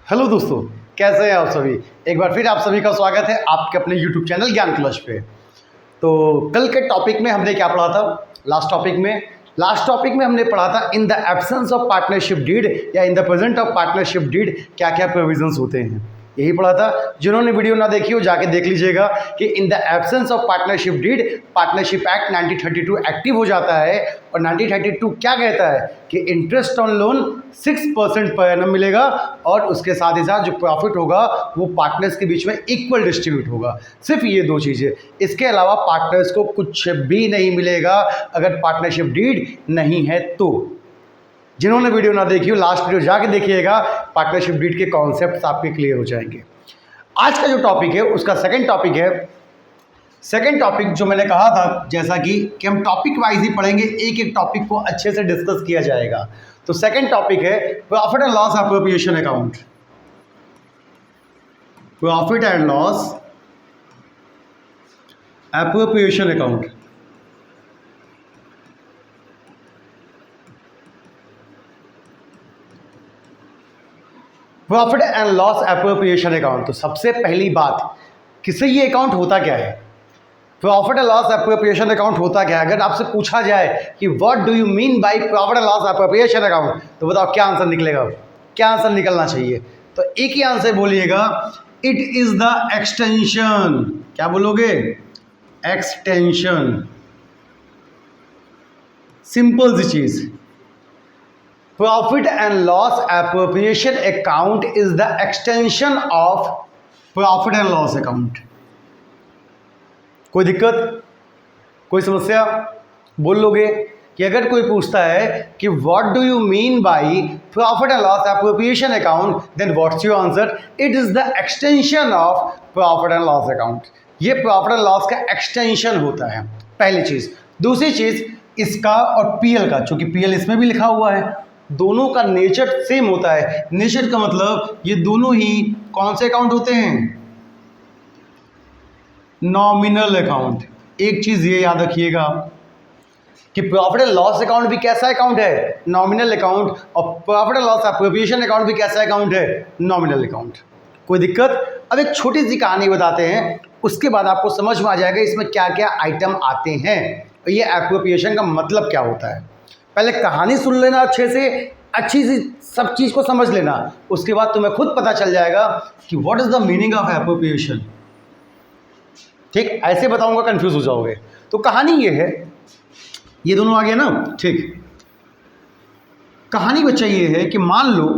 Hello दोस्तों, कैसे हैं आप सभी। एक बार फिर आप सभी का स्वागत है आपके अपने यूट्यूब चैनल ज्ञान क्लच पे। तो कल के टॉपिक में हमने क्या पढ़ा था। लास्ट टॉपिक में हमने पढ़ा था in the absence of partnership deed या in the present of partnership deed क्या क्या प्रोविजंस होते हैं, यही पढ़ा था। जिन्होंने वीडियो ना देखी हो जाके देख लीजिएगा कि in the absence of partnership deed partnership act 1932 active हो जाता है। और 1932 क्या कहता है कि interest on loan 6% per annum मिलेगा और उसके साथ ही साथ जो प्रॉफिट होगा वो पार्टनर्स के बीच में इक्वल डिस्ट्रीब्यूट होगा। सिर्फ ये दो चीज़ें, इसके अलावा पार्टनर्स को कुछ भी नहीं मिलेगा अगर पार्टनरशिप डीड नहीं है तो। जिन्होंने वीडियो ना देखी हो लास्ट वीडियो जाके देखिएगा, पार्टनरशिप डीड के कॉन्सेप्ट्स आपके क्लियर हो जाएंगे। आज का जो टॉपिक है उसका सेकंड टॉपिक जो मैंने कहा था जैसा कि हम टॉपिक वाइज ही पढ़ेंगे, एक एक टॉपिक को अच्छे से डिस्कस किया जाएगा। तो सेकंड टॉपिक है profit and loss appropriation account. Profit and loss appropriation account. Profit and loss appropriation account. तो सबसे पहली बात, किसे ये अकाउंट होता क्या है। Profit and loss appropriation account होता क्या है। अगर आपसे पूछा जाए कि what do you mean by profit and loss appropriation account, तो बताओ क्या आंसर निकलेगा, क्या आंसर निकलना चाहिए। तो एक ही आंसर बोलिएगा, इट इज द एक्सटेंशन। क्या बोलोगे, एक्सटेंशन। सिंपल सी चीज, profit and loss appropriation account is the extension of profit and loss account. कोई दिक्कत, कोई समस्या, बोल लोगे कि अगर कोई पूछता है कि what do you mean by profit and loss appropriation account, then what's your answer. It is the extension of profit and loss account. ये प्रॉफिट एंड लॉस का एक्सटेंशन होता है, पहली चीज। दूसरी चीज, इसका और पीएल का, चूंकि पीएल इसमें भी लिखा हुआ है, दोनों का नेचर सेम होता है। नेचर का मतलब ये दोनों ही कौन से अकाउंट होते हैं, नॉमिनल अकाउंट। एक चीज ये याद रखिएगा कि प्रॉफिट एंड लॉस अकाउंट भी कैसा अकाउंट है, नॉमिनल अकाउंट। और profit and loss appropriation account भी कैसा अकाउंट है, नॉमिनल अकाउंट। कोई दिक्कत। अब एक छोटी सी कहानी बताते हैं, उसके बाद आपको समझ में आ जाएगा इसमें क्या क्या आइटम आते हैं और ये एप्रोप्रिएशन का मतलब क्या होता है। पहले कहानी सुन लेना अच्छे से, अच्छी सी सब चीज़ को समझ लेना, उसके बाद तुम्हें खुद पता चल जाएगा कि what is the meaning of appropriation. ठीक, ऐसे बताऊंगा कंफ्यूज हो जाओगे। तो कहानी ये है, ये दोनों आ गया ना, ठीक। कहानी बच्चा ये है कि मान लो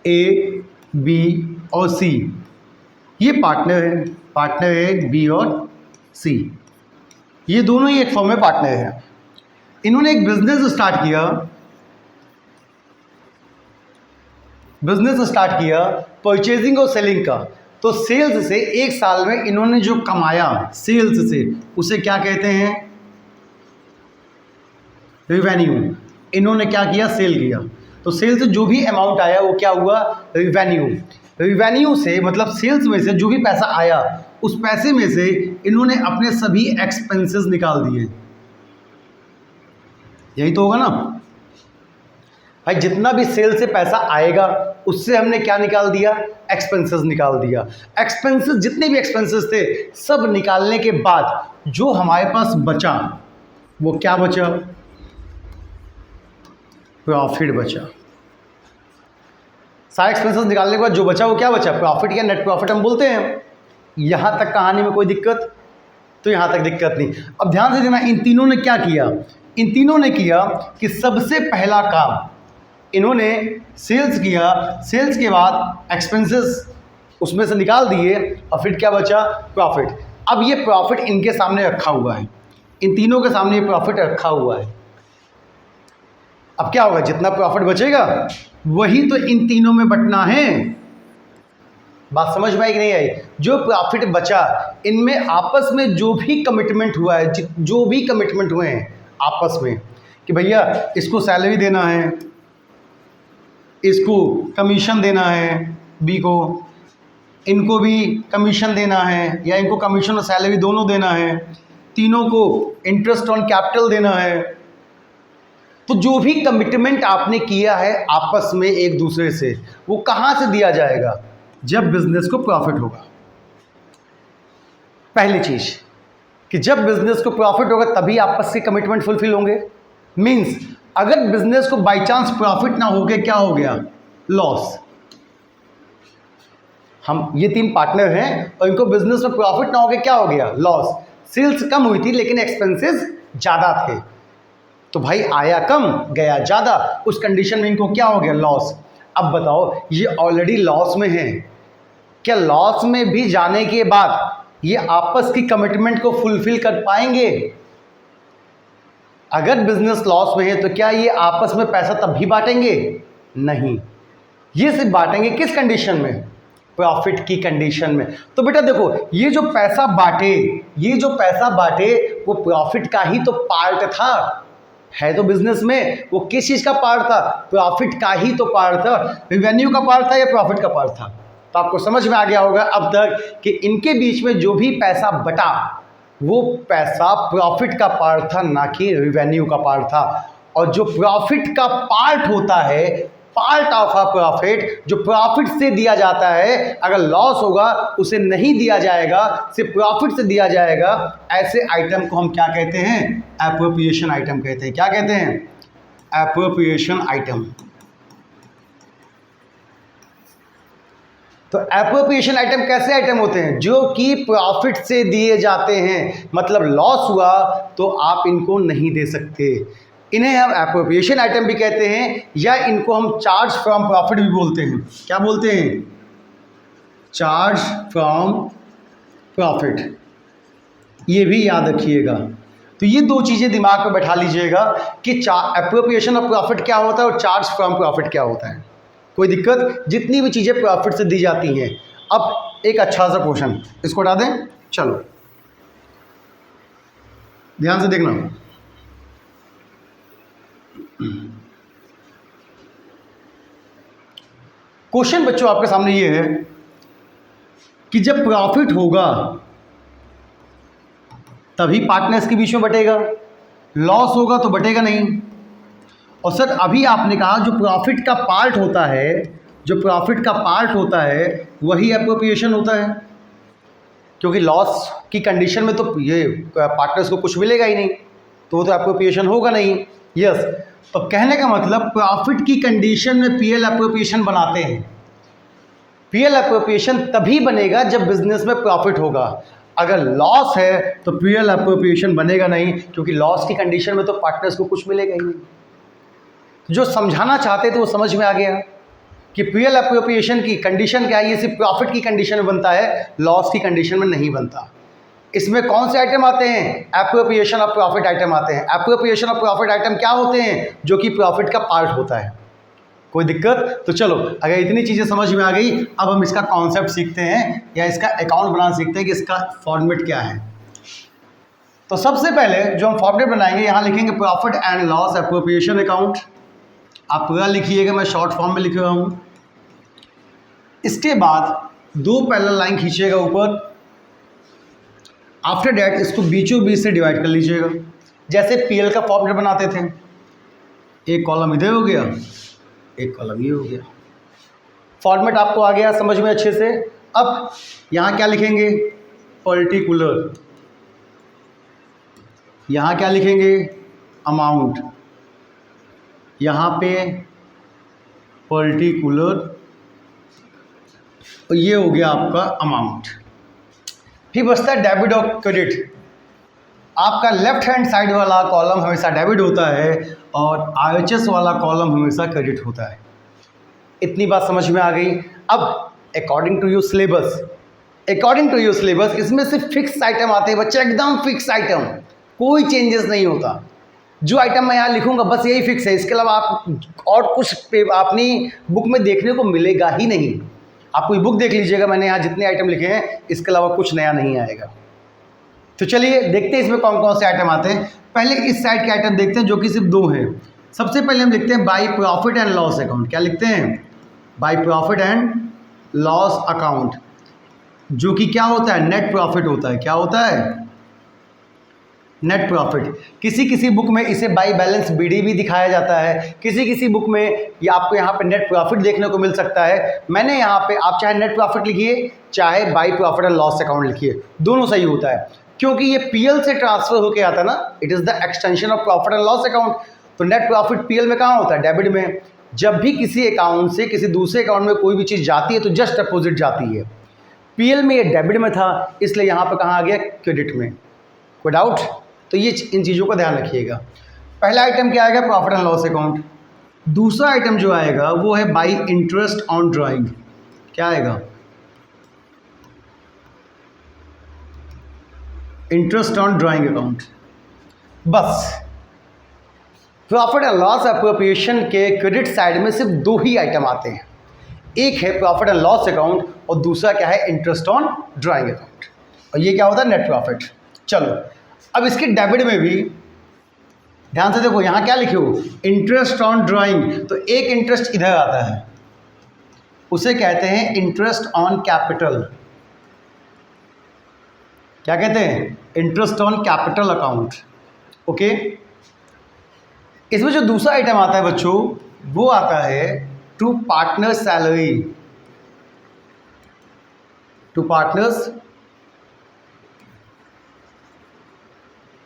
ए, बी और सी ये पार्टनर है बी और सी, ये दोनों ही एक फर्म में पार्टनर है। इन्होंने एक बिजनेस स्टार्ट किया परचेजिंग और सेलिंग का। तो सेल्स से एक साल में इन्होंने जो कमाया सेल्स से, उसे क्या कहते हैं, रिवेन्यू। इन्होंने क्या किया, सेल किया। तो सेल से जो भी अमाउंट आया वो क्या हुआ, रिवेन्यू। रिवेन्यू से मतलब सेल्स में से जो भी पैसा आया, उस पैसे में से इन्होंने अपने सभी एक्सपेंसेस निकाल दिए। यही तो होगा ना भाई, जितना भी सेल से पैसा आएगा उससे हमने क्या निकाल दिया, एक्सपेंसेस निकाल दिया। एक्सपेंसेस, जितने भी एक्सपेंसेस थे सब निकालने के बाद जो हमारे पास बचा वो क्या बचा, प्रॉफिट बचा। सारे एक्सपेंसेस निकालने के बाद जो बचा वो क्या बचा, प्रॉफिट या नेट प्रॉफिट हम बोलते हैं। यहां तक कहानी में कोई दिक्कत, तो यहां तक दिक्कत नहीं। अब ध्यान से देना, इन तीनों ने क्या किया, इन तीनों ने किया कि सबसे पहला काम इन्होंने सेल्स किया, सेल्स के बाद एक्सपेंसेस उसमें से निकाल दिए और फिर क्या बचा, प्रॉफिट। अब ये प्रॉफिट इनके सामने रखा हुआ है, इन तीनों के सामने ये प्रॉफिट रखा हुआ है। अब क्या होगा, जितना प्रॉफिट बचेगा वही तो इन तीनों में बंटना है। बात समझ में आई कि नहीं आई। जो प्रॉफिट बचा, इनमें आपस में जो भी कमिटमेंट हुआ है, जो भी कमिटमेंट हुए हैं आपस में कि भैया इसको सैलरी देना है, इसको कमीशन देना है, बी को, इनको भी कमीशन देना है या इनको कमीशन और सैलरी दोनों देना है, तीनों को इंटरेस्ट ऑन कैपिटल देना है, तो जो भी कमिटमेंट आपने किया है आपस में एक दूसरे से, वो कहाँ से दिया जाएगा? जब बिजनेस को प्रॉफिट होगा। पहली चीज कि जब बिजनेस को प्रॉफिट होगा तभी आपस के कमिटमेंट फुलफिल होंगे। मींस अगर बिजनेस को बाय चांस प्रॉफिट ना हो गया, क्या हो गया? लॉस। हम ये 3 पार्टनर हैं और इनको बिजनेस में प्रॉफिट ना हो गया, क्या हो गया? लॉस। सेल्स कम हुई थी लेकिन एक्सपेंसेस ज़्यादा थे, तो भाई आया कम गया ज़्यादा, उस कंडीशन में इनको क्या हो गया? लॉस। अब बताओ, ये ऑलरेडी लॉस में है, क्या लॉस में भी जाने के बाद ये आपस की कमिटमेंट को फुलफिल कर पाएंगे? अगर बिजनेस लॉस में है तो क्या ये आपस में पैसा तब भी बांटेंगे? नहीं, ये सिर्फ बांटेंगे किस कंडीशन में? प्रॉफिट की कंडीशन में। तो बेटा देखो, ये जो पैसा बांटे वो प्रॉफिट का ही तो पार्ट था, है तो बिजनेस में वो किस चीज का पार्ट था? प्रॉफिट का ही तो पार्ट था। रेवेन्यू का पार्ट था या प्रॉफिट का पार्ट था? तो आपको समझ में आ गया होगा अब तक कि इनके बीच में जो भी पैसा बटा वो पैसा प्रॉफिट का पार्ट था, ना कि रेवेन्यू का पार्ट था। और जो प्रॉफिट का पार्ट होता है, पार्ट ऑफ अ प्रॉफिट, जो प्रॉफिट से दिया जाता है, अगर लॉस होगा उसे नहीं दिया जाएगा, सिर्फ प्रॉफिट से दिया जाएगा, ऐसे आइटम को हम क्या कहते हैं? एप्रोप्रिएशन आइटम कहते हैं। क्या कहते हैं? Appropriation item. तो एप्रोप्रिएशन आइटम कैसे आइटम होते हैं? जो कि प्रॉफिट से दिए जाते हैं, मतलब लॉस हुआ तो आप इनको नहीं दे सकते। इन्हें हम एप्रोप्रिएशन आइटम भी कहते हैं, या इनको हम चार्ज फ्रॉम प्रॉफिट भी बोलते हैं। क्या बोलते हैं? Charge from profit. ये भी याद रखिएगा। तो ये 2 चीज़ें दिमाग में बैठा लीजिएगा कि एप्रोप्रिएशन ऑफ प्रॉफिट क्या होता है और चार्ज फ्रॉम प्रॉफिट क्या होता है। कोई दिक्कत? जितनी भी चीज़ें प्रॉफिट से दी जाती हैं। अब एक अच्छा सा क्वेश्चन, इसको हटा दें। चलो ध्यान से देखना। क्वेश्चन बच्चों आपके सामने ये है कि जब प्रॉफिट होगा तभी पार्टनर्स के बीच में बटेगा, लॉस होगा तो बटेगा नहीं। और सर अभी आपने कहा जो प्रॉफिट का पार्ट होता है, वही एप्रोप्रिएशन होता है, क्योंकि लॉस की कंडीशन में तो ये पार्टनर्स को कुछ मिलेगा ही नहीं, तो वो तो एप्रोप्रिएशन होगा नहीं। यस, तो कहने का मतलब प्रॉफिट की कंडीशन में पीएल एप्रोप्रिएशन बनाते हैं। पीएल एप्रोप्रिएशन तभी बनेगा जब बिजनेस में प्रॉफिट होगा। अगर लॉस है तो पीएल एप्रोप्रिएशन बनेगा नहीं, क्योंकि लॉस की कंडीशन में तो पार्टनर्स को कुछ मिलेगा ही नहीं। जो समझाना चाहते थे वो समझ में आ गया कि पीएल एप्रोप्रिएशन की कंडीशन क्या है। ये सिर्फ प्रॉफिट की कंडीशन में बनता है, लॉस की कंडीशन में नहीं बनता। इसमें कौन से आइटम आते हैं? एप्रोप्रिएशन ऑफ प्रॉफिट आइटम आते हैं। एप्रोप्रिएशन ऑफ प्रॉफिट आइटम क्या होते हैं? जो कि प्रॉफिट का पार्ट होता है। कोई दिक्कत? तो चलो, अगर इतनी चीज़ें समझ में आ गई, अब हम इसका कॉन्सेप्ट सीखते हैं या इसका अकाउंट बनाना सीखते हैं कि इसका फॉर्मेट क्या है। तो सबसे पहले जो हम फॉर्मेट बनाएंगे, यहाँ लिखेंगे profit and loss appropriation account. आप पूरा लिखिएगा, मैं शॉर्ट फॉर्म में लिख रहा हूँ। इसके बाद 2 पैरेलल लाइन खींचिएगा ऊपर। आफ्टर डैट इसको बीचों बीच से डिवाइड कर लीजिएगा, जैसे पीएल का फॉर्मेट बनाते थे। एक कॉलम इधर हो गया, एक कॉलम ये हो गया। फॉर्मेट आपको आ गया समझ में अच्छे से। अब यहाँ क्या लिखेंगे? पर्टिकुलर। यहाँ क्या लिखेंगे? अमाउंट। यहाँ पे पर्टिकुलर, और ये हो गया आपका अमाउंट। फिर बचता है डेबिट और क्रेडिट। आपका लेफ्ट हैंड साइड वाला कॉलम हमेशा डेबिट होता है और आरएचएस वाला कॉलम हमेशा क्रेडिट होता है। इतनी बात समझ में आ गई। अब अकॉर्डिंग टू योर सिलेबस इसमें सिर्फ फिक्स आइटम आते हैं बच्चे, एकदम फिक्स आइटम, कोई चेंजेस नहीं होता। जो आइटम मैं यहाँ लिखूंगा बस यही फिक्स है, इसके अलावा आप और कुछ अपनी बुक में देखने को मिलेगा ही नहीं। आप कोई बुक देख लीजिएगा, मैंने यहाँ जितने आइटम लिखे हैं इसके अलावा कुछ नया नहीं आएगा। तो चलिए देखते हैं इसमें कौन कौन से आइटम आते हैं। पहले इस साइड के आइटम देखते हैं जो कि सिर्फ 2 हैं। सबसे पहले हम लिखते हैं bye profit and loss account. क्या लिखते हैं? Bye profit and loss account, जो कि क्या होता है? नेट प्रॉफिट होता है। क्या होता है? Net profit. किसी किसी बुक में इसे बाई बैलेंस बीडी भी दिखाया जाता है, किसी किसी बुक में ये आपको यहाँ पे नेट प्रॉफिट देखने को मिल सकता है। मैंने यहाँ पे, आप चाहे नेट प्रॉफिट लिखिए चाहे by profit and loss account लिखिए, दोनों सही होता है, क्योंकि ये पीएल से ट्रांसफर होके आता ना, it is the extension of profit and loss account. तो नेट प्रॉफिट पीएल में कहाँ होता है? डेबिट में। जब भी किसी अकाउंट से किसी दूसरे अकाउंट में कोई भी चीज़ जाती है तो जस्ट अपोजिट जाती है। पीएल में ये डेबिट में था, इसलिए यहाँ पे कहाँ आ गया? क्रेडिट में। कोई डाउट? तो ये इन चीज़ों का ध्यान रखिएगा। पहला आइटम क्या आएगा? Profit and loss account. दूसरा आइटम जो आएगा वो है बाई इंटरेस्ट ऑन ड्राइंग। क्या आएगा? Interest on drawing account. बस प्रॉफिट एंड लॉस अप्रोप्रिएशन के क्रेडिट साइड में सिर्फ दो ही आइटम आते हैं, एक है प्रॉफिट एंड लॉस अकाउंट और दूसरा क्या है? Interest on drawing account. और ये क्या होता है? Net profit. चलो अब इसके डेबिट में भी ध्यान से देखो, यहाँ क्या लिखे हो? Interest on drawing. तो एक इंटरेस्ट इधर आता है, उसे कहते हैं इंटरेस्ट ऑन कैपिटल। क्या कहते हैं? Interest on capital account. Okay, इसमें जो दूसरा आइटम आता है बच्चों, वो आता है to partners salary. To partners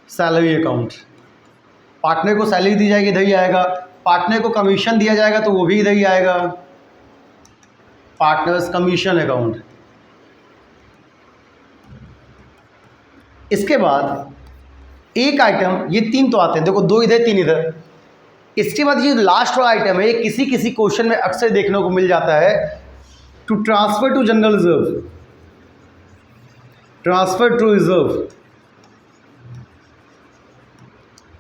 salary account. Partner को सैलरी दी जाएगी, इधर ही आएगा। पार्टनर को कमीशन दिया जाएगा तो वो भी इधर ही आएगा, पार्टनर्स कमीशन अकाउंट। इसके बाद एक आइटम, ये तीन तो आते हैं, देखो दो इधर तीन इधर। इसके बाद ये लास्ट वाला आइटम है, किसी किसी क्वेश्चन में अक्सर देखने को मिल जाता है, to transfer to general reserve. Transfer to reserve.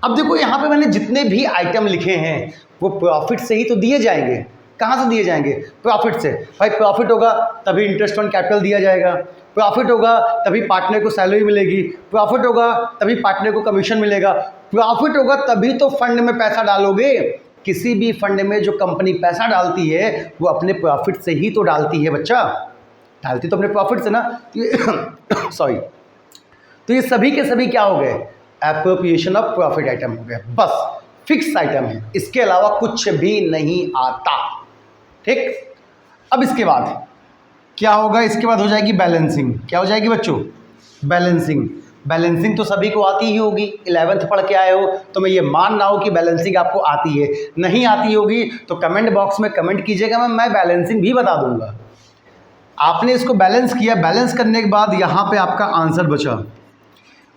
अब देखो यहाँ पे मैंने जितने भी आइटम लिखे हैं वो प्रॉफिट से ही तो दिए जाएंगे। कहाँ से दिए जाएंगे? प्रॉफिट से। भाई प्रॉफिट होगा तभी इंटरेस्ट ऑन कैपिटल दिया जाएगा, प्रॉफिट होगा तभी पार्टनर को सैलरी मिलेगी, प्रॉफिट होगा तभी पार्टनर को कमीशन मिलेगा, प्रॉफिट होगा तभी तो फंड में पैसा डालोगे। किसी भी फंड में जो कंपनी पैसा डालती है वो अपने प्रॉफिट से ही तो डालती है बच्चा, डालती तो अपने प्रॉफिट से ना। सॉरी, तो ये सभी के सभी क्या हो गए? एप्रोप्रिएशन ऑफ प्रॉफिट आइटम हो गया। बस फिक्स आइटम है, इसके अलावा कुछ भी नहीं आता। ठीक, अब इसके बाद क्या होगा? इसके बाद हो जाएगी बैलेंसिंग। क्या हो जाएगी बच्चों? बैलेंसिंग। बैलेंसिंग तो सभी को आती ही होगी, 11th पढ़ के आए हो तो मैं ये मान रहा हूँ कि बैलेंसिंग आपको आती है। नहीं आती होगी तो कमेंट बॉक्स में कमेंट कीजिएगा, मैं बैलेंसिंग भी बता दूंगा। आपने इसको बैलेंस किया, बैलेंस करने के बाद यहाँ पे आपका आंसर बचा।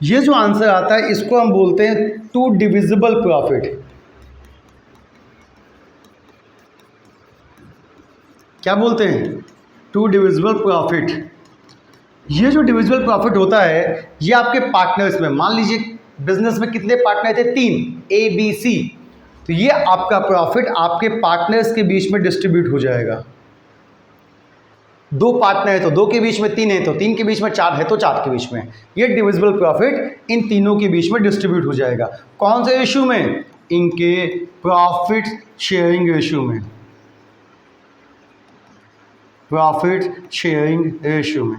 ये जो आंसर आता है इसको हम बोलते हैं टू डिविजिबल प्रॉफिट। क्या बोलते हैं? To divisible profit. ये जो डिविजिबल प्रॉफिट होता है ये आपके पार्टनर्स में, मान लीजिए बिजनेस में कितने पार्टनर थे? 3, ABC। तो ये आपका प्रॉफिट आपके पार्टनर्स के बीच में डिस्ट्रीब्यूट हो जाएगा। 2 पार्टनर है तो 2 के बीच में, 3 है तो 3 के बीच में, 4 है तो 4 के बीच में। ये डिविजिबल प्रॉफिट इन तीनों के बीच में डिस्ट्रीब्यूट हो जाएगा। कौन से रेशियो में? इनके प्रॉफिट शेयरिंग रेशियो में। प्रॉफिट शेयरिंग रेशियो में।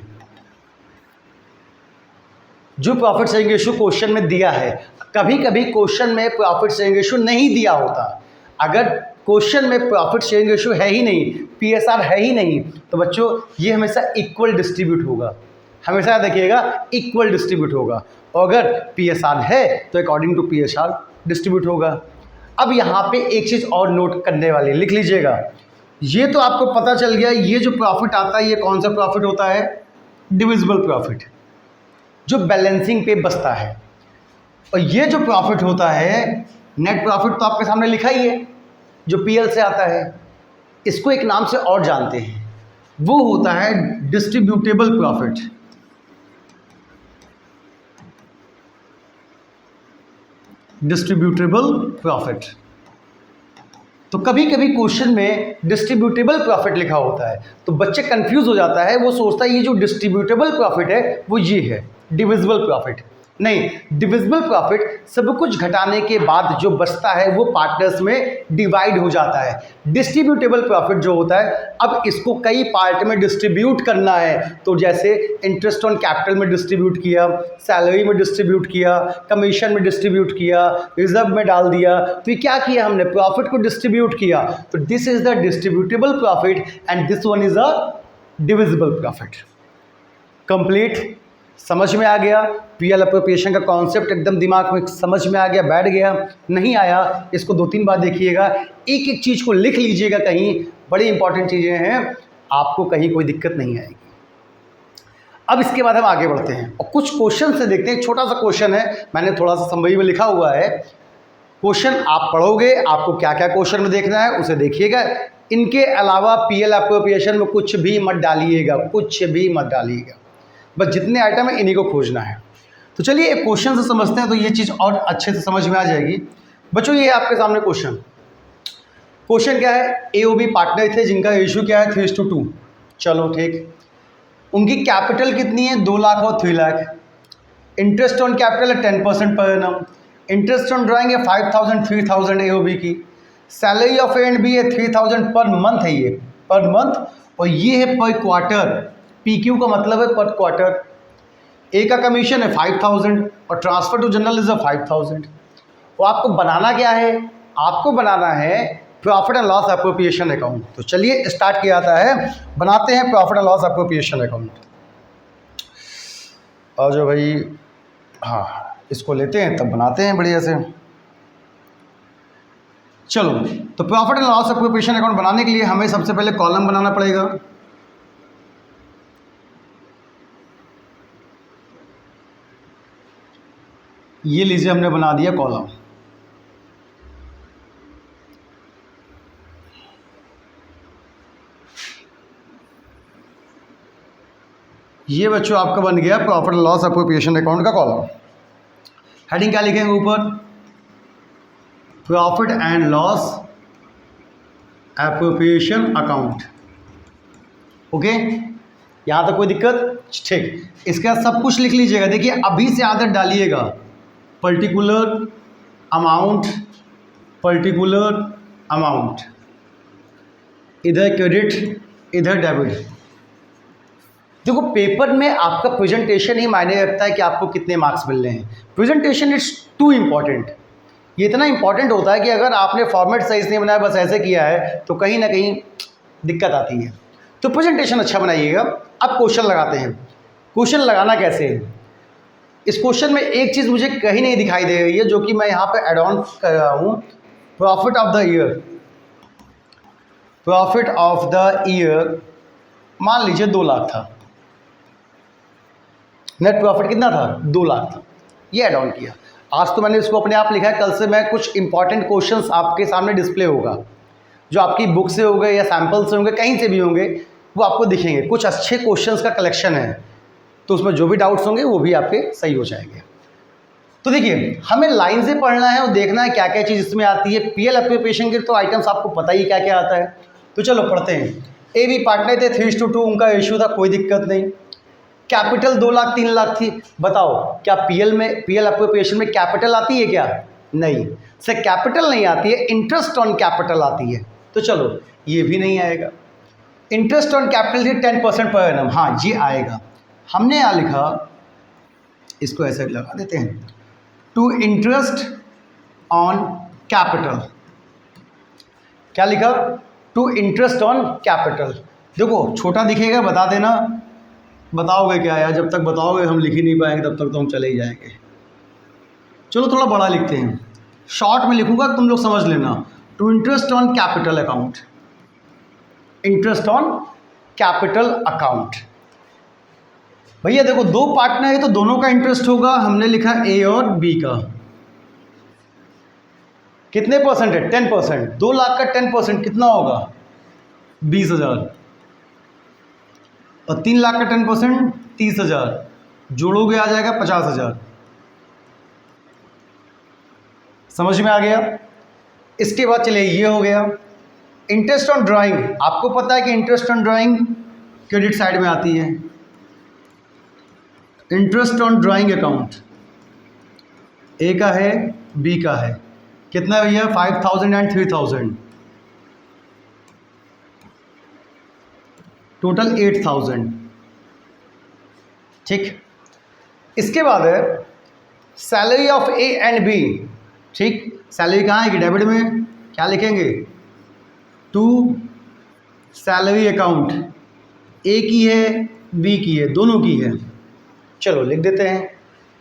जो प्रॉफिट शेयरिंग रेशियो क्वेश्चन में दिया है, कभी कभी क्वेश्चन में प्रॉफिट शेयरिंग रेशियो नहीं दिया होता। अगर क्वेश्चन में प्रॉफिट शेयरिंग रेशियो है ही नहीं, PSR है ही नहीं, तो बच्चों ये हमेशा इक्वल डिस्ट्रीब्यूट होगा। हमेशा देखिएगा इक्वल डिस्ट्रीब्यूट होगा, और अगर PSR है तो अकॉर्डिंग टू PSR डिस्ट्रीब्यूट होगा। अब यहाँ पे एक चीज़ और नोट करने वाली, लिख लीजिएगा। ये तो आपको पता चल गया, ये जो प्रॉफिट आता है ये कौन सा प्रॉफिट होता है? डिविजिबल प्रॉफिट, जो बैलेंसिंग पे बचता है। और ये जो प्रॉफिट होता है नेट प्रॉफिट, तो आपके सामने लिखा ही है, जो PL से आता है। इसको एक नाम से और जानते हैं, वो होता है डिस्ट्रीब्यूटेबल प्रॉफिट। Distributable profit. तो कभी कभी क्वेश्चन में डिस्ट्रीब्यूटेबल प्रॉफिट लिखा होता है तो बच्चे कंफ्यूज हो जाता है, वो सोचता है ये जो डिस्ट्रीब्यूटेबल प्रॉफिट है वो ये है डिविजिबल प्रॉफिट। नहीं, डिविजिबल प्रॉफिट सब कुछ घटाने के बाद जो बचता है वो पार्टनर्स में डिवाइड हो जाता है। डिस्ट्रीब्यूटेबल प्रॉफिट जो होता है, अब इसको कई पार्ट में डिस्ट्रीब्यूट करना है, तो जैसे इंटरेस्ट ऑन कैपिटल में डिस्ट्रीब्यूट किया, सैलरी में डिस्ट्रीब्यूट किया, कमीशन में डिस्ट्रीब्यूट किया, रिजर्व में डाल दिया, तो ये क्या किया हमने, प्रॉफिट को डिस्ट्रीब्यूट किया। तो this is the distributable profit and this one is a divisible profit. Complete, समझ में आ गया? पीएल अप्रोप्रिएशन का कॉन्सेप्ट एकदम दिमाग में समझ में आ गया, बैठ गया? नहीं आया, इसको 2-3 बार देखिएगा, एक एक चीज़ को लिख लीजिएगा कहीं, बड़ी इंपॉर्टेंट चीज़ें हैं, आपको कहीं कोई दिक्कत नहीं आएगी। अब इसके बाद हम आगे बढ़ते हैं और कुछ क्वेश्चन से देखते हैं। छोटा सा क्वेश्चन है, मैंने थोड़ा सा समरी में लिखा हुआ है। क्वेश्चन आप पढ़ोगे, आपको क्या क्या क्वेश्चन में देखना है उसे देखिएगा। इनके अलावा पीएल अप्रोप्रिएशन में कुछ भी मत डालिएगा, कुछ भी मत डालिएगा, बस जितने आइटम है इन्हीं को खोजना है। तो चलिए एक क्वेश्चन से समझते हैं तो ये चीज़ और अच्छे से समझ में आ जाएगी। बच्चों ये आपके सामने क्वेश्चन क्या है, एओबी पार्टनर थे जिनका रेशियो क्या है 3:2। चलो ठीक, उनकी कैपिटल कितनी है 2 लाख और 3 लाख। इंटरेस्ट ऑन कैपिटल है 10% per annum. Interest on drawing है 5000 3000 एओबी की। सैलरी ऑफ A&B है 3000 पर मंथ है, ये पर मंथ, और ये है पर क्वार्टर। PQ का मतलब है पर क्वार्टर। ए का कमीशन है 5000 और ट्रांसफर टू जनरल इज 5000। तो आपको बनाना क्या है, आपको बनाना है profit and loss appropriation account. तो चलिए स्टार्ट किया जाता है, बनाते हैं profit and loss appropriation account. और जो भाई, हाँ इसको लेते हैं तब बनाते हैं बढ़िया से। चलो, तो profit and loss appropriation account बनाने के लिए हमें सबसे पहले कॉलम बनाना पड़ेगा। ये लीजिए हमने बना दिया कॉलम। ये बच्चों आपका बन गया profit and loss appropriation account का कॉलम। हेडिंग क्या लिखेंगे ऊपर, profit and loss appropriation account. Okay, यहाँ तक कोई दिक्कत? ठीक, इसके बाद सब कुछ लिख लीजिएगा। देखिए अभी से आदत डालिएगा, पर्टिकुलर अमाउंट, पर्टिकुलर अमाउंट, इधर क्रेडिट इधर डेबिट। देखो पेपर में आपका प्रेजेंटेशन ही मायने रखता है कि आपको कितने मार्क्स मिल रहे हैं। Presentation is too important. ये इतना इंपॉर्टेंट होता है कि अगर आपने फॉर्मेट सही से नहीं बनाया, बस ऐसे किया है, तो कहीं ना कहीं दिक्कत आती है। तो प्रेजेंटेशन अच्छा बनाइएगा। अब क्वेश्चन लगाते हैं। क्वेश्चन लगाना कैसे है, इस क्वेश्चन में एक चीज़ मुझे कहीं नहीं दिखाई दे रही है, जो कि मैं यहाँ पे एड ऑन कर रहा हूँ। Profit of the year, profit of the year मान लीजिए 2 लाख था, नेट प्रॉफिट कितना था 2 लाख था, ये ऐड ऑन किया। आज तो मैंने इसको अपने आप लिखा है, कल से मैं कुछ इंपॉर्टेंट क्वेश्चंस आपके सामने डिस्प्ले होगा, जो आपकी बुक से होंगे या सैम्पल से होंगे, कहीं से भी होंगे, वो आपको दिखेंगे। कुछ अच्छे क्वेश्चंस का कलेक्शन है, तो उसमें जो भी डाउट्स होंगे वो भी आपके सही हो जाएंगे। तो देखिए हमें लाइन से पढ़ना है और देखना है क्या क्या चीज़ इसमें आती है। पीएल अप्रोप्रिएशन के तो आइटम्स आपको पता ही क्या क्या आता है। तो चलो पढ़ते हैं। AB पार्टनर थे 3:2, उनका रेशियो था, कोई दिक्कत नहीं। कैपिटल 2 लाख 3 लाख थी। बताओ क्या पीएल अप्रोप्रिएशन में कैपिटल आती है क्या? नहीं सर, कैपिटल नहीं आती है, इंटरेस्ट ऑन कैपिटल आती है। तो चलो ये भी नहीं आएगा। इंटरेस्ट ऑन कैपिटल थी 10% पर एनम, हाँ ये आएगा। हमने यहाँ लिखा, इसको ऐसे लगा देते हैं, टू इंटरेस्ट ऑन कैपिटल। क्या लिखा? To interest on capital. देखो छोटा दिखेगा, बता देना। बताओगे क्या यार, जब तक बताओगे हम लिख ही नहीं पाएंगे तब तक तो हम चले ही जाएंगे। चलो थोड़ा बड़ा लिखते हैं, शॉर्ट में लिखूंगा, तुम लोग समझ लेना। To interest on capital account, interest on capital account. भैया देखो 2 पार्टनर है तो दोनों का इंटरेस्ट होगा। हमने लिखा A और B का। कितने परसेंट है? 10%। 2 लाख का 10% कितना होगा? 20,000। और 3 लाख का 10% 30,000, जोड़ोगे आ जाएगा 50,000। समझ में आ गया? इसके बाद चलिए ये हो गया। इंटरेस्ट ऑन ड्राइंग, आपको पता है कि interest on drawing credit side में आती है। इंटरेस्ट ऑन ड्राइंग अकाउंट, ए का है, बी का है, कितना भैया 5000 एंड 3000, टोटल 8000। ठीक, इसके बाद है salary of A and B. ठीक, सैलरी कहाँ है कि डेबिट में, क्या लिखेंगे, टू सैलरी अकाउंट, ए की है बी की है, दोनों की है। चलो लिख देते हैं,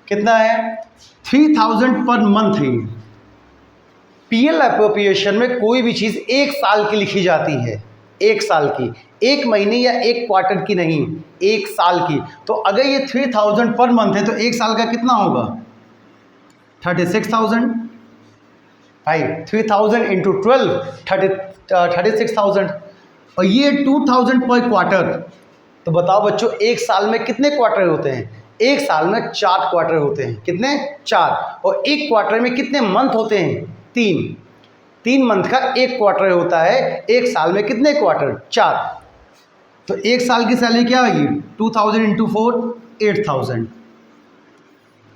कितना है 3000 पर मंथ है। पीएल एप्रोप्रिएशन में कोई भी चीज़ एक साल की लिखी जाती है, एक साल की, एक महीने या एक क्वार्टर की नहीं, एक साल की। तो अगर ये 3000 पर मंथ है तो एक साल का कितना होगा 36,000 भाई, 3000 इंटू 12 36,000, और ये 2000 पर क्वार्टर। तो बताओ बच्चों एक साल में कितने क्वार्टर होते हैं, एक साल में 4 क्वार्टर होते हैं, कितने 4, और एक क्वार्टर में कितने मंथ होते हैं 3 मंथ का एक क्वार्टर होता है, एक साल में कितने क्वार्टर 4। तो एक साल की सैलरी क्या होगी 2000 इंटू 4 8000।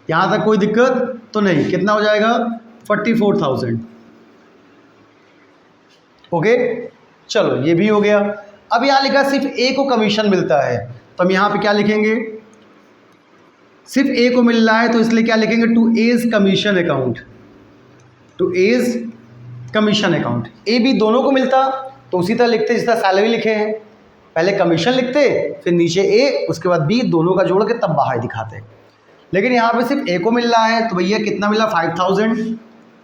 यहाँ तक कोई दिक्कत तो नहीं, कितना हो जाएगा 44,000। ओके, चलो ये भी हो गया। अब यहाँ लिखा सिर्फ ए को कमीशन मिलता है, तो हम यहाँ पे क्या लिखेंगे, सिर्फ ए को मिल रहा है तो इसलिए क्या लिखेंगे, to A's commission account, to A's commission account. A B दोनों को मिलता तो उसी तरह लिखते जिस तरह सैलरी लिखे हैं, पहले कमीशन लिखते फिर नीचे ए, उसके बाद बी, दोनों का जोड़ के तब बाहर दिखाते। लेकिन यहाँ पे सिर्फ ए को मिल रहा है तो भैया कितना मिला 5000,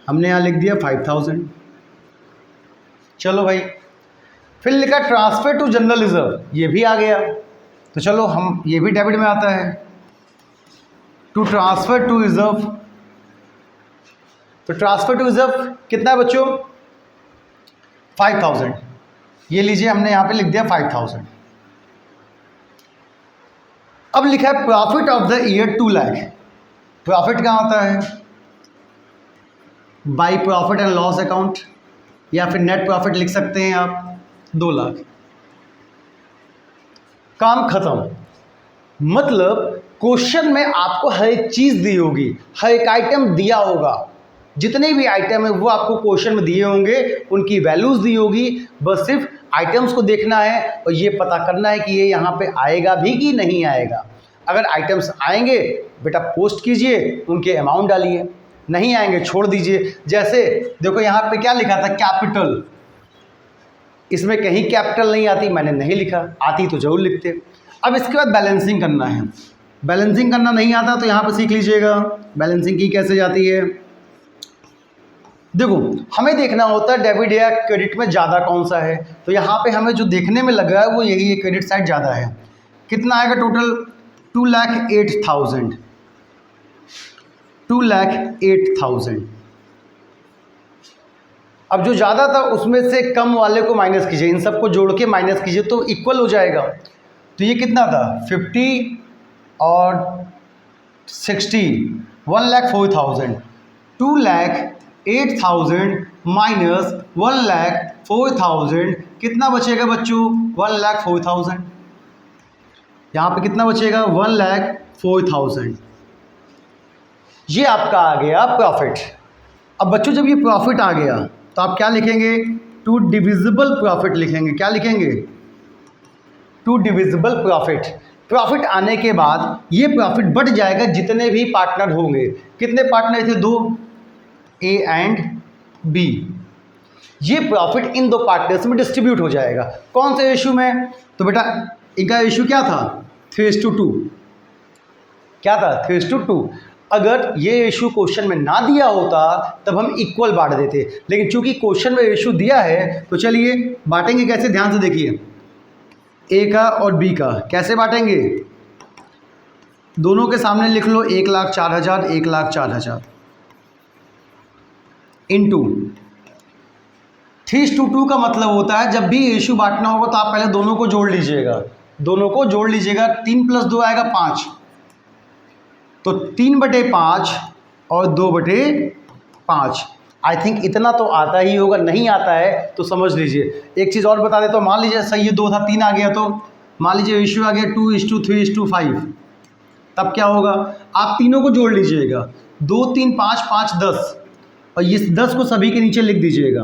हमने यहाँ लिख दिया 5000। चलो भाई, फिर लिखा ट्रांसफर टू जनरल रिजर्व, ये भी आ गया, तो चलो हम ये भी डेबिट में आता है, टू ट्रांसफर टू रिजर्व। तो ट्रांसफर टू रिजर्व कितना है बच्चों 5000, ये लीजिए हमने यहाँ पे लिख दिया 5000। अब लिखा है profit of the year 2 lakh. Profit कहाँ होता है, by profit and loss account, या फिर नेट प्रॉफिट लिख सकते हैं आप 2 लाख। काम खत्म। मतलब क्वेश्चन में आपको हर एक चीज़ दी होगी, हर एक आइटम दिया होगा, जितने भी आइटम है वो आपको क्वेश्चन में दिए होंगे, उनकी वैल्यूज़ दी होगी, बस सिर्फ आइटम्स को देखना है और ये पता करना है कि ये यहाँ पे आएगा भी कि नहीं आएगा। अगर आइटम्स आएंगे बेटा पोस्ट कीजिए, उनके अमाउंट डालिए, नहीं आएंगे छोड़ दीजिए। जैसे देखो यहाँ पे क्या लिखा था कैपिटल, इसमें कहीं कैपिटल नहीं आती, मैंने नहीं लिखा, आती तो जरूर लिखते। अब इसके बाद बैलेंसिंग करना है, बैलेंसिंग करना नहीं आता तो यहाँ पे सीख लीजिएगा बैलेंसिंग की कैसे जाती है। देखो हमें देखना होता है डेबिट या क्रेडिट में ज़्यादा कौन सा है, तो यहाँ पे हमें जो देखने में लग रहा है वो यही है, क्रेडिट साइड ज़्यादा है। कितना आएगा टोटल 2,08,000, 2,08,000। अब जो ज़्यादा था उसमें से कम वाले को माइनस कीजिए, इन सबको जोड़ के माइनस कीजिए तो इक्वल हो जाएगा। तो ये कितना था 50 और 60, 1,04,000, 2,08,000 माइनस 1,04,000 कितना बचेगा बच्चों 1,04,000। यहाँ पे कितना बचेगा 1,04,000। ये आपका आ गया प्रॉफिट। अब बच्चों जब ये प्रॉफिट आ गया तो आप क्या लिखेंगे, टू डिविजिबल प्रॉफिट लिखेंगे। क्या लिखेंगे, टू डिविजिबल प्रॉफिट। प्रॉफिट आने के बाद ये प्रॉफिट बढ़ जाएगा जितने भी पार्टनर होंगे। कितने पार्टनर थे, 2, ए एंड बी। ये प्रॉफिट इन 2 पार्टनर्स में डिस्ट्रीब्यूट हो जाएगा। कौन से रेशियो में, तो बेटा इनका रेशियो क्या था 3:2। क्या था 3:2। अगर ये रेशियो क्वेश्चन में ना दिया होता तब हम इक्वल बांट देते, लेकिन चूंकि क्वेश्चन में रेशियो दिया है तो चलिए बांटेंगे कैसे, ध्यान से देखिए। ए का और बी का कैसे बांटेंगे, दोनों के सामने लिख लो 1,04,000, 1,04,000 इंटू 3:2 का मतलब होता है जब भी रेशियो बांटना होगा तो आप पहले दोनों को जोड़ लीजिएगा, दोनों को जोड़ लीजिएगा। 3 + 2 आएगा 5, तो 3/5 और 2/5। आई थिंक इतना तो आता ही होगा, नहीं आता है तो समझ लीजिए। एक चीज़ और बता देता हूँ, मान लीजिए सही ये 2 था 3 आ गया, तो मान लीजिए रेशियो आ गया 2:3:5, तब क्या होगा, आप तीनों को जोड़ लीजिएगा। 2 3 5 5 10, और इस 10 को सभी के नीचे लिख दीजिएगा।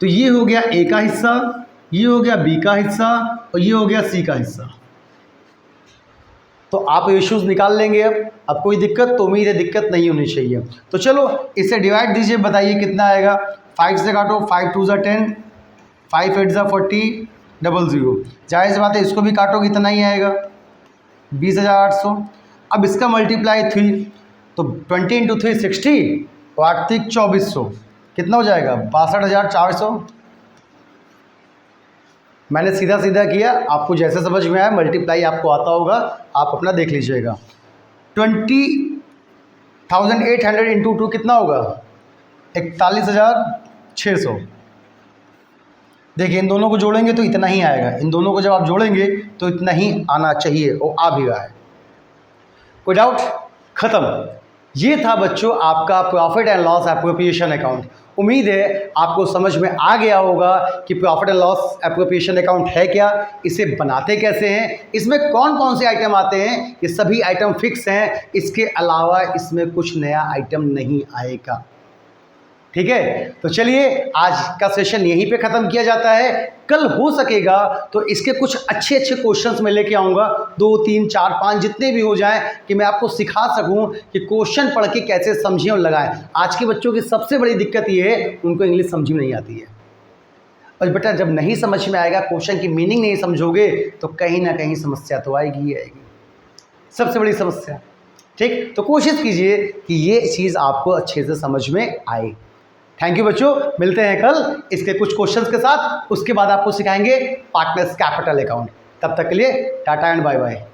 तो ये हो गया ए का हिस्सा, ये हो गया बी का हिस्सा, और ये हो गया सी का हिस्सा। तो आप इश्यूज निकाल लेंगे। अब कोई दिक्कत, तो उम्मीद है दिक्कत नहीं होनी चाहिए। तो चलो इसे डिवाइड दीजिए, बताइए कितना आएगा। 5 से काटो, 5 2 ज़ा 10, 5 8 ज़ा 40, 00। जाहिर सी बात है इसको भी काटो, कितना ही आएगा 20,800। अब इसका मल्टीप्लाई 3, तो 20 × 3 60, और 8 3 2400, कितना हो जाएगा 62,400। मैंने सीधा सीधा किया, आपको जैसे समझ में आया, मल्टीप्लाई आपको आता होगा, आप अपना देख लीजिएगा। 20,800 इंटू 2 कितना होगा 41,600। देखिए इन दोनों को जोड़ेंगे तो इतना ही आएगा, इन दोनों को जब आप जोड़ेंगे तो इतना ही आना चाहिए, और आ भी रहा है। कोई डाउट? खत्म। ये था बच्चों आपका profit and loss appropriation account. उम्मीद है आपको समझ में आ गया होगा कि profit and loss appropriation account है क्या, इसे बनाते कैसे हैं, इसमें कौन कौन से आइटम आते हैं। ये सभी आइटम फिक्स हैं, इसके अलावा इसमें कुछ नया आइटम नहीं आएगा। ठीक है, तो चलिए आज का सेशन यहीं पे ख़त्म किया जाता है। कल हो सकेगा तो इसके कुछ अच्छे अच्छे क्वेश्चंस मैं लेके आऊँगा, 2 3 4 5 जितने भी हो जाएं, कि मैं आपको सिखा सकूं कि क्वेश्चन पढ़ के कैसे समझें और लगाएं। आज के बच्चों की सबसे बड़ी दिक्कत ये है, उनको इंग्लिश समझ में नहीं आती है। और बेटा जब नहीं समझ में आएगा, क्वेश्चन की मीनिंग नहीं समझोगे, तो कहीं ना कहीं समस्या तो आएगी ही आएगी, सबसे बड़ी समस्या। ठीक, तो कोशिश कीजिए कि ये चीज़ आपको अच्छे से समझ में आए। थैंक यू बच्चों, मिलते हैं कल इसके कुछ क्वेश्चंस के साथ। उसके बाद आपको सिखाएंगे पार्टनर्स कैपिटल अकाउंट। तब तक के लिए टाटा एंड बाय बाय।